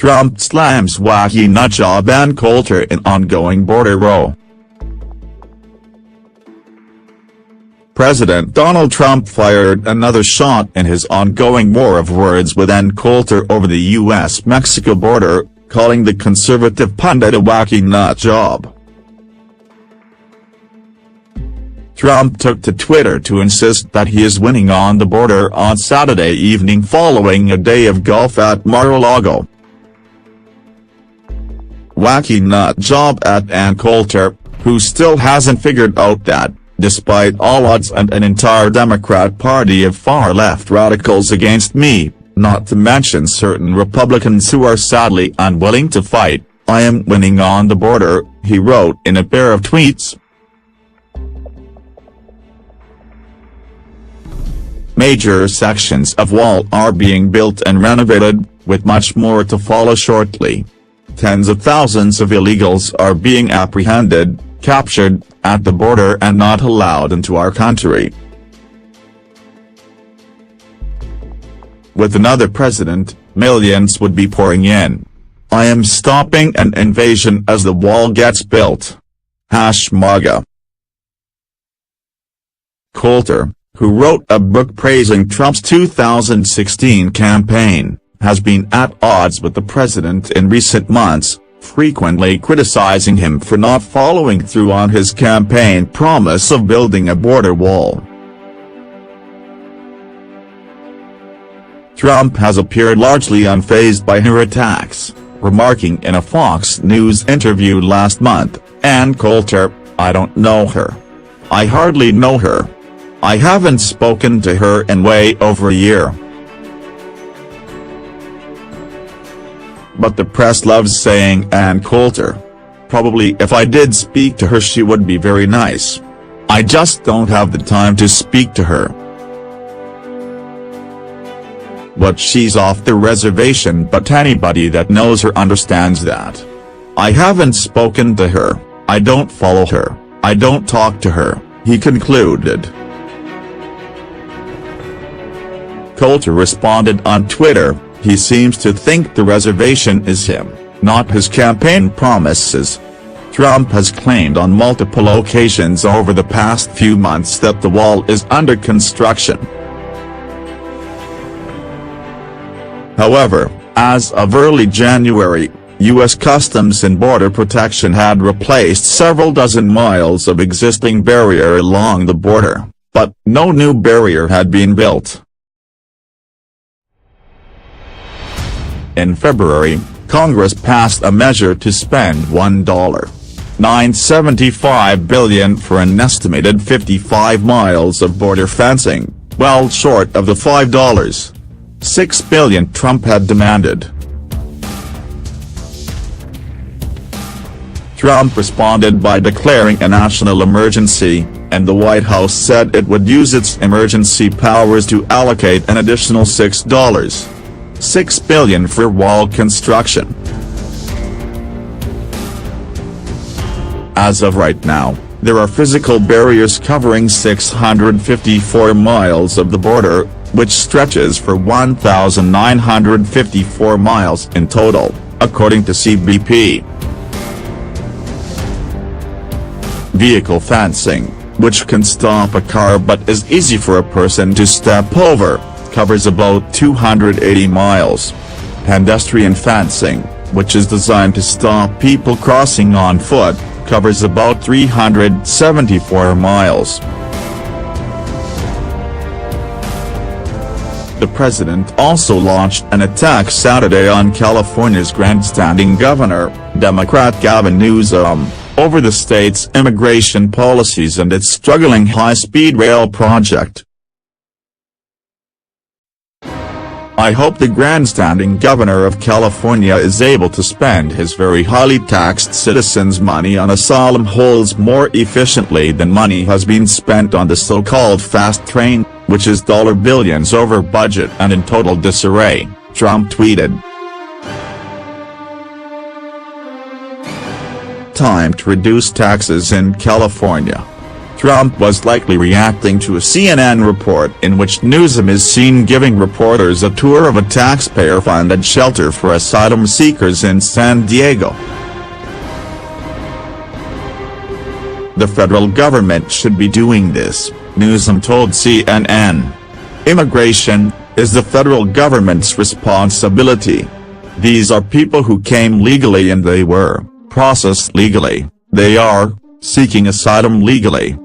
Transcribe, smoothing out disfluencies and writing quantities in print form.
Trump slams wacky nutjob Ann Coulter in ongoing border row. President Donald Trump fired another shot in his ongoing war of words with Ann Coulter over the U.S.-Mexico border, calling the conservative pundit a wacky nutjob. Trump took to Twitter to insist that he is winning on the border on Saturday evening following a day of golf at Mar-a-Lago. Wacky nutjob at Ann Coulter, who still hasn't figured out that, despite all odds and an entire Democrat Party of far-left radicals against me, not to mention certain Republicans who are sadly unwilling to fight, I am winning on the border, he wrote in a pair of tweets. Major sections of wall are being built and renovated, with much more to follow shortly. Tens of thousands of illegals are being apprehended, captured, at the border and not allowed into our country. With another president, millions would be pouring in. I am stopping an invasion as the wall gets built. #MAGA. Coulter, who wrote a book praising Trump's 2016 campaign, has been at odds with the president in recent months, frequently criticizing him for not following through on his campaign promise of building a border wall. Trump has appeared largely unfazed by her attacks, remarking in a Fox News interview last month, "Ann Coulter, I don't know her. I hardly know her. I haven't spoken to her in way over a year. But the press loves saying Ann Coulter. Probably if I did speak to her she would be very nice. I just don't have the time to speak to her. But she's off the reservation, but anybody that knows her understands that. I haven't spoken to her, I don't follow her, I don't talk to her," he concluded. Coulter responded on Twitter, "He seems to think the reservation is him, not his campaign promises." Trump has claimed on multiple occasions over the past few months that the wall is under construction. However, as of early January, U.S. Customs and Border Protection had replaced several dozen miles of existing barrier along the border, but no new barrier had been built. In February, Congress passed a measure to spend $1.975 billion for an estimated 55 miles of border fencing, well short of the $5.6 billion Trump had demanded. Trump responded by declaring a national emergency, and the White House said it would use its emergency powers to allocate an additional $6.6 billion for wall construction. As of right now, there are physical barriers covering 654 miles of the border, which stretches for 1,954 miles in total, according to CBP. Vehicle fencing, which can stop a car but is easy for a person to step over, covers about 280 miles. Pedestrian fencing, which is designed to stop people crossing on foot, covers about 374 miles. The president also launched an attack Saturday on California's grandstanding governor, Democrat Gavin Newsom, over the state's immigration policies and its struggling high-speed rail project. "I hope the grandstanding governor of California is able to spend his very highly taxed citizens' money on asylum holds more efficiently than money has been spent on the so-called fast train, which is billions over budget and in total disarray," Trump tweeted. Time to reduce taxes in California. Trump was likely reacting to a CNN report in which Newsom is seen giving reporters a tour of a taxpayer-funded shelter for asylum seekers in San Diego. The federal government should be doing this, Newsom told CNN. Immigration is the federal government's responsibility. These are people who came legally and they were processed legally. They are seeking asylum legally.